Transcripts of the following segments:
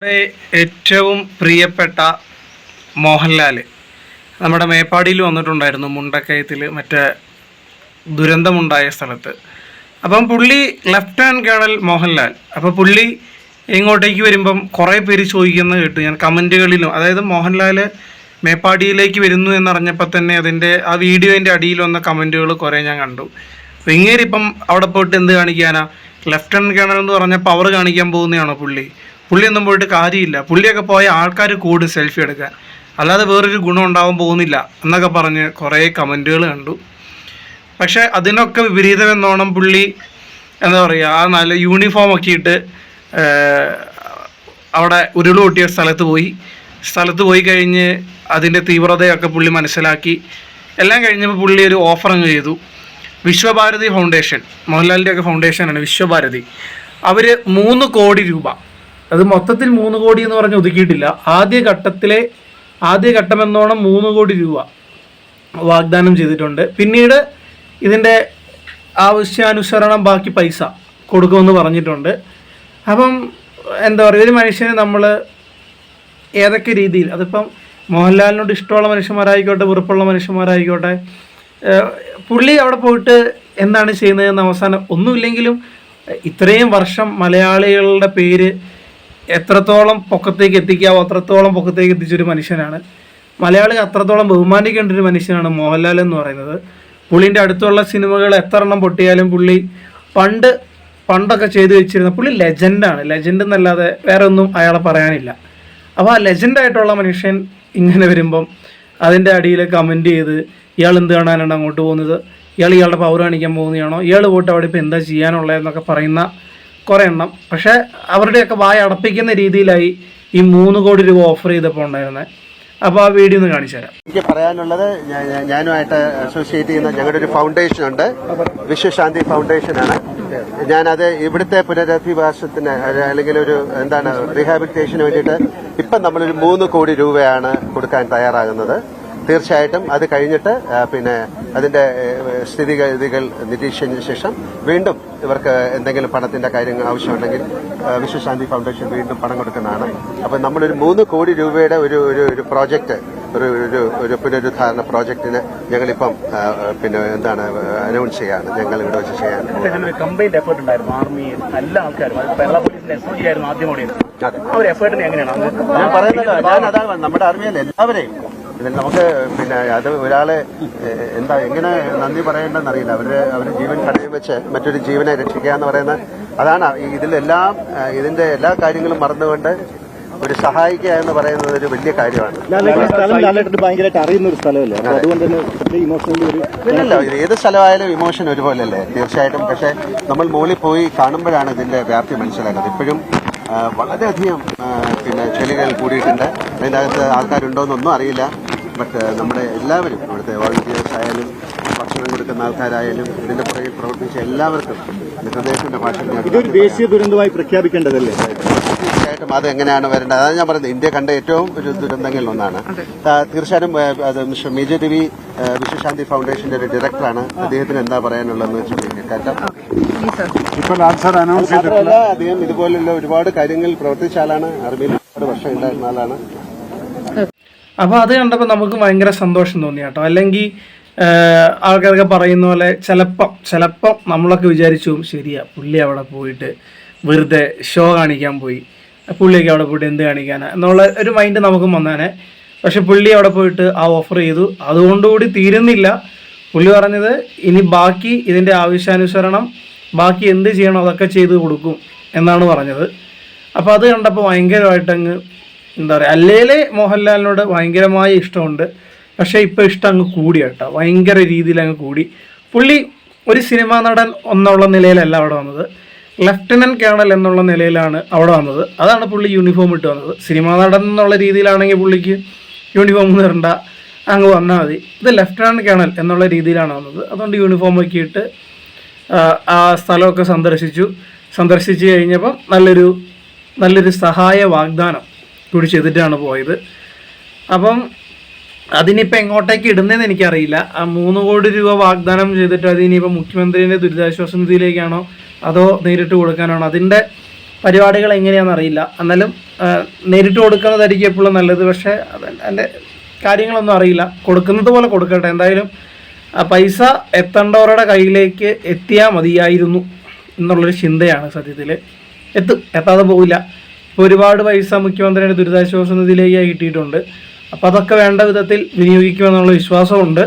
നമ്മുടെ ഏറ്റവും പ്രിയപ്പെട്ട മോഹൻലാൽ നമ്മുടെ മേപ്പാടിയിൽ വന്നിട്ടുണ്ടായിരുന്നു. മുണ്ടക്കയത്തിൽ മറ്റേ ദുരന്തമുണ്ടായ സ്ഥലത്ത്. അപ്പം പുള്ളി ലെഫ്റ്റനൻറ്റ് കേണൽ മോഹൻലാൽ. അപ്പോൾ പുള്ളി ഇങ്ങോട്ടേക്ക് വരുമ്പം കുറേ പേര് ചോദിക്കുന്നത് കേട്ടു ഞാൻ കമൻറ്റുകളിലും. അതായത് മോഹൻലാൽ മേപ്പാടിയിലേക്ക് വരുന്നു എന്നറിഞ്ഞപ്പോൾ തന്നെ അതിൻ്റെ ആ വീഡിയോൻ്റെ അടിയിൽ വന്ന കമൻറ്റുകൾ കുറേ ഞാൻ കണ്ടു. അപ്പോൾ ഇങ്ങേരിപ്പം അവിടെ പോയിട്ട് എന്ത് കാണിക്കാനാ? ലെഫ്റ്റനൻറ്റ് കേണൽ എന്ന് പറഞ്ഞാൽ പവർ കാണിക്കാൻ പോകുന്നതാണോ പുള്ളിയൊന്നും പോയിട്ട് കാര്യമില്ല. പുള്ളിയൊക്കെ പോയ ആൾക്കാർ കൂടി സെൽഫി എടുക്കാൻ, അല്ലാതെ വേറൊരു ഗുണം ഉണ്ടാവാൻ പോകുന്നില്ല എന്നൊക്കെ പറഞ്ഞ് കുറേ കമൻറ്റുകൾ കണ്ടു. പക്ഷേ അതിനൊക്കെ വിപരീതമെന്നോണം പുള്ളി എന്താ പറയുക, ആ നല്ല യൂണിഫോമൊക്കെ ഇട്ട് അവിടെ ഉരുള് പൊട്ടിയ സ്ഥലത്ത് പോയി കഴിഞ്ഞ് അതിൻ്റെ തീവ്രതയൊക്കെ പുള്ളി മനസ്സിലാക്കി. എല്ലാം കഴിഞ്ഞപ്പോൾ പുള്ളി ഒരു ഓഫർ അങ്ങ് ചെയ്തു. വിശ്വഭാരതി ഫൗണ്ടേഷൻ, മോഹൻലാലിൻ്റെയൊക്കെ ഫൗണ്ടേഷനാണ് വിശ്വഭാരതി. അവർ 3 കോടി രൂപ, അത് മൊത്തത്തിൽ 3 കോടി എന്ന് പറഞ്ഞ് ഒതുക്കിയിട്ടില്ല, ആദ്യ ഘട്ടമെന്നോണം 3 കോടി രൂപ വാഗ്ദാനം ചെയ്തിട്ടുണ്ട്. പിന്നീട് ഇതിൻ്റെ ആവശ്യാനുസരണം ബാക്കി പൈസ കൊടുക്കുമെന്ന് പറഞ്ഞിട്ടുണ്ട്. അപ്പം എന്താ പറയുക, ഒരു മനുഷ്യന് നമ്മൾ ഏതൊക്കെ രീതിയിൽ, അതിപ്പം മോഹൻലാലിനോട് ഇഷ്ടമുള്ള മനുഷ്യന്മാരായിക്കോട്ടെ വെറുപ്പുള്ള മനുഷ്യന്മാരായിക്കോട്ടെ, പുള്ളി അവിടെ പോയിട്ട് എന്താണ് ചെയ്യുന്നതെന്ന് അവസാനം ഒന്നുമില്ലെങ്കിലും ഇത്രയും വർഷം മലയാളികളുടെ പേര് എത്രത്തോളം പൊക്കത്തേക്ക് എത്തിക്കാവോ അത്രത്തോളം പൊക്കത്തേക്ക് എത്തിച്ചൊരു മനുഷ്യനാണ്. മലയാളി അത്രത്തോളം ബഹുമാനിക്കേണ്ട ഒരു മനുഷ്യനാണ് മോഹൻലാൽ എന്ന് പറയുന്നത്. പുള്ളിൻ്റെ അടുത്തുള്ള സിനിമകൾ എത്ര എണ്ണം പൊട്ടിയാലും പുള്ളി പണ്ടൊക്കെ ചെയ്തു വെച്ചിരുന്ന പുള്ളി ലെജൻഡാണ്. ലെജൻഡ് എന്നല്ലാതെ വേറെ ഒന്നും അയാളെ പറയാനില്ല. അപ്പോൾ ആ ലെജൻഡായിട്ടുള്ള മനുഷ്യൻ ഇങ്ങനെ വരുമ്പം അതിൻ്റെ അടിയിൽ കമൻറ്റ് ചെയ്ത് ഇയാൾ എന്ത് കാണാനാണ് അങ്ങോട്ട് പോകുന്നത്, ഇയാളുടെ പവർ കാണിക്കാൻ പോകുന്നതാണോ, ഇയാൾ പോയിട്ട് അവിടെ ഇപ്പോൾ എന്താ ചെയ്യാനുള്ളതെന്നൊക്കെ പറയുന്ന കുറേ എണ്ണം. പക്ഷേ അവരുടെയൊക്കെ വായ അടപ്പിക്കുന്ന രീതിയിലായി ഈ 3 കോടി രൂപ ഓഫർ ചെയ്തപ്പോൾ ഉണ്ടായിരുന്നത്. അപ്പോൾ ആ വീഡിയോ ഒന്ന് കാണിച്ചു തരാം. എനിക്ക് പറയാനുള്ളത്, ഞാനുമായിട്ട് അസോസിയേറ്റ് ചെയ്യുന്ന ഞങ്ങളുടെ ഒരു ഫൗണ്ടേഷൻ ഉണ്ട്, വിശ്വശാന്തി ഫൗണ്ടേഷനാണ്. ഞാനത് ഇവിടുത്തെ പുനരധിവാസത്തിന് അല്ലെങ്കിൽ ഒരു റീഹാബിലിറ്റേഷന് വേണ്ടിയിട്ട് ഇപ്പം നമ്മളൊരു 3 കോടി രൂപയാണ് കൊടുക്കാൻ തയ്യാറാകുന്നത്. തീർച്ചയായിട്ടും അത് കഴിഞ്ഞിട്ട് പിന്നെ അതിന്റെ സ്ഥിതിഗതികൾ നിരീക്ഷിച്ചതിന് ശേഷം വീണ്ടും ഇവർക്ക് എന്തെങ്കിലും പണത്തിന്റെ കാര്യങ്ങൾ ആവശ്യമുണ്ടെങ്കിൽ വിശ്വശാന്തി ഫൗണ്ടേഷൻ വീണ്ടും പണം കൊടുക്കുന്നതാണ്. അപ്പം നമ്മളൊരു 3 കോടി രൂപയുടെ ഒരു പ്രോജക്റ്റ്, ഒരു പുനരുദ്ധാരണ പ്രോജക്റ്റിന് ഞങ്ങളിപ്പം പിന്നെ അനൗൺസ് ചെയ്യാണ്, ഞങ്ങൾ ഇവിടെ വെച്ച് ചെയ്യാൻ. കമ്പൈൻഡ് എഫേർട്ട് ഉണ്ടായിരുന്നു ആർമിയിൽ എല്ലാ ആൾക്കാരും, കേരള പോലീസിന്റെ എസ്ഒജി ആയിരുന്നു ആദ്യം ഓടിയത്. ആ ഒരു എഫേർട്ടിന് എങ്ങനെയാണ് ഞാൻ പറയുന്നത്? അതാണ് നമ്മുടെ ആർമിയിൽ എല്ലാവരെയും ഇതിൽ നമുക്ക് പിന്നെ അത് ഒരാളെ എങ്ങനെ നന്ദി പറയേണ്ടെന്ന് അറിയില്ല. അവര് ജീവൻ കടയും വെച്ച് മറ്റൊരു ജീവനെ രക്ഷിക്കുക എന്ന് പറയുന്നത് അതാണ്. ഇതിന്റെ എല്ലാ കാര്യങ്ങളും മറന്നുകൊണ്ട് ഒരു സഹായിക്കുക എന്ന് പറയുന്നത് ഒരു വലിയ കാര്യമാണ്. ഇല്ലല്ലോ, ഇത് ഏത് സ്ഥലമായാലും ഇമോഷൻ ഒരുപോലെയല്ലേ, തീർച്ചയായിട്ടും. പക്ഷെ നമ്മൾ മുകളിൽ പോയി കാണുമ്പോഴാണ് ഇതിന്റെ വ്യാപ്തി മനസ്സിലാക്കുന്നത്. ഇപ്പോഴും വളരെയധികം പിന്നെ ചെളികൾ കൂടിയിട്ടുണ്ട്. അതിൻ്റെ അകത്ത് ആൾക്കാരുണ്ടോയെന്നൊന്നും അറിയില്ല. ബട്ട് നമ്മുടെ എല്ലാവരും, ഇവിടുത്തെ വോളണ്ടിയേഴ്സ് ആയാലും ഭക്ഷണം കൊടുക്കുന്ന ആൾക്കാരായാലും ഇതിന്റെ പുറകിൽ പ്രവർത്തിച്ച എല്ലാവർക്കും ഹൃദയത്തിന്റെ ഭാഷ ഇതൊരു ദേശീയ ദുരന്തമായി പ്രഖ്യാപിക്കേണ്ടതല്ലേ? തീർച്ചയായിട്ടും അത് എങ്ങനെയാണ് വരേണ്ടത്? അതാണ് ഞാൻ പറയുന്നത്, ഇന്ത്യ കണ്ട ഏറ്റവും ഒരു ദുരന്തങ്ങളിൽ ഒന്നാണ്. തീർച്ചയായിട്ടും അത് മിസ്റ്റർ മേജർ രവി വിശ്വശാന്തി ഫൗണ്ടേഷന്റെ ഒരു ഡയറക്ടറാണ്. അദ്ദേഹത്തിന് എന്താ പറയാനുള്ളതെന്ന് വെച്ചാൽ കേട്ടോ. മാത്രമല്ല അദ്ദേഹം ഇതുപോലുള്ള ഒരുപാട് കാര്യങ്ങൾ പ്രവർത്തിച്ച ആളാണ്. ആർമിയിൽ 1 വർഷം ഉണ്ടായിരുന്ന ആളാണ്. അപ്പോൾ അത് കണ്ടപ്പോൾ നമുക്ക് ഭയങ്കര സന്തോഷം തോന്നി കേട്ടോ. അല്ലെങ്കിൽ ആൾക്കാരൊക്കെ പറയുന്ന പോലെ ചിലപ്പം നമ്മളൊക്കെ വിചാരിച്ചു ശരിയാ, പുള്ളി അവിടെ പോയിട്ട് വെറുതെ ഷോ കാണിക്കാൻ പോയി, പുള്ളിയൊക്കെ അവിടെ പോയിട്ട് എന്ത് കാണിക്കാനാ എന്നുള്ള ഒരു മൈൻഡ് നമുക്കും വന്നാനെ. പക്ഷെ പുള്ളി അവിടെ പോയിട്ട് ആ ഓഫർ ചെയ്തു. അതുകൊണ്ടുകൂടി തീരുന്നില്ല. പുള്ളി പറഞ്ഞത് ഇനി ബാക്കി ഇതിൻ്റെ ആവശ്യാനുസരണം ബാക്കി എന്ത് ചെയ്യണോ അതൊക്കെ ചെയ്ത് കൊടുക്കും എന്നാണ് പറഞ്ഞത്. അപ്പോൾ അത് കണ്ടപ്പോൾ ഭയങ്കരമായിട്ടങ്ങ് എന്താ പറയുക, അല്ലേലേ മോഹൻലാലിനോട് ഭയങ്കരമായ ഇഷ്ടമുണ്ട്. പക്ഷേ ഇപ്പോൾ ഇഷ്ടം അങ്ങ് കൂടി കേട്ടോ, ഭയങ്കര രീതിയിൽ അങ്ങ് കൂടി. പുള്ളി ഒരു സിനിമാ നടൻ എന്നുള്ള നിലയിലല്ല അവിടെ വന്നത്, ലെഫ്റ്റനൻറ്റ് കേണൽ എന്നുള്ള നിലയിലാണ് അവിടെ വന്നത്. അതാണ് പുള്ളി യൂണിഫോം ഇട്ട് വന്നത്. സിനിമാ നടൻ എന്നുള്ള രീതിയിലാണെങ്കിൽ പുള്ളിക്ക് യൂണിഫോം തരണ്ട, അങ്ങ് വന്നാൽ മതി. ഇത് ലെഫ്റ്റനൻറ്റ് കേണൽ എന്നുള്ള രീതിയിലാണ് വന്നത്. അതുകൊണ്ട് യൂണിഫോമൊക്കെ ഇട്ട് ആ സ്ഥലമൊക്കെ സന്ദർശിച്ച് കഴിഞ്ഞപ്പം നല്ലൊരു സഹായ വാഗ്ദാനം കൂടി ചെയ്തിട്ടാണ് പോയത്. അപ്പം അതിനിപ്പോൾ എങ്ങോട്ടേക്ക് ഇടുന്നതെന്ന് എനിക്കറിയില്ല. ആ 3 കോടി രൂപ വാഗ്ദാനം ചെയ്തിട്ട് അതിനിപ്പോൾ മുഖ്യമന്ത്രിൻ്റെ ദുരിതാശ്വാസ നിധിയിലേക്കാണോ അതോ നേരിട്ട് കൊടുക്കാനാണോ, അതിൻ്റെ പരിപാടികൾ എങ്ങനെയാണെന്ന് അറിയില്ല. എന്നാലും നേരിട്ട് കൊടുക്കുന്നതായിരിക്കും എപ്പോഴും നല്ലത്. പക്ഷേ അതിൻ്റെ കാര്യങ്ങളൊന്നും അറിയില്ല. കൊടുക്കുന്നത് പോലെ കൊടുക്കട്ടെ. എന്തായാലും ആ പൈസ എത്തേണ്ടവരുടെ കയ്യിലേക്ക് എത്തിയാൽ മതിയായിരുന്നു എന്നുള്ളൊരു ചിന്തയാണ് സത്യത്തിൽ. എത്താതെ പോവില്ല. ഇപ്പോൾ ഒരുപാട് പൈസ മുഖ്യമന്ത്രിയുടെ ദുരിതാശ്വാസ നിധിയിലേക്ക് കിട്ടിയിട്ടുണ്ട്. അപ്പോൾ അതൊക്കെ വേണ്ട വിധത്തിൽ വിനിയോഗിക്കുമെന്നുള്ള വിശ്വാസമുണ്ട്.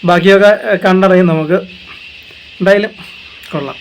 ബാക്കിയൊക്കെ കണ്ടറിയും നമുക്ക്. എന്തായാലും കൊള്ളാം.